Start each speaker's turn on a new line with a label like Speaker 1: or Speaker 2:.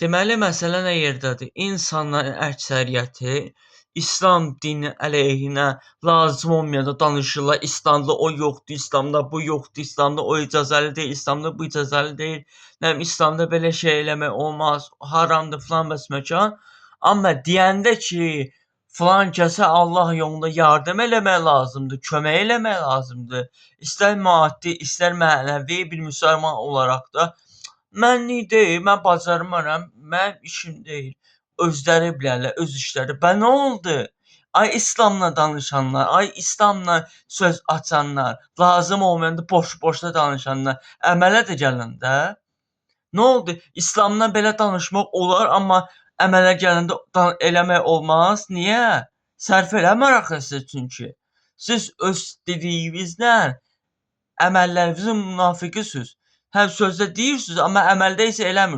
Speaker 1: Deməli, məsələ nə yerdədir? İnsanların əksəriyyəti İslam dini əleyhinə lazım olmayanda danışırlar. İslamda o yoxdur, İslamda bu yoxdur, İslamda o icazəli deyil, İslamda bu icazəli deyil. Nə bilim, İslamda belə şey eləmək olmaz, haramdır filan bəsməkan. Amma deyəndə ki, filan kəsə Allah yolunda yardım eləmək lazımdır, kömək eləmək lazımdır. İstər maddi, istər mənəvi bir müsəlman olaraq da mənlik deyil, mən bacarmaram, mənim işim deyil. Özləri bilərlər, öz işləri. Bə nə oldu? Ay İslamla danışanlar, ay İslamla söz açanlar, lazım olmayanda boş-boşda danışanlar, əmələ də gəlin də. Nə oldu? İslamdan belə danışmaq olar, amma əmələ gələndə eləmək olmaz. Niyə? Sərf eləmir axı siz çünki. Siz öz dediyinizlə əməllərinizin münafiqisiniz. Həm sözdə deyirsiniz, amma əməldə isə eləmirsiniz.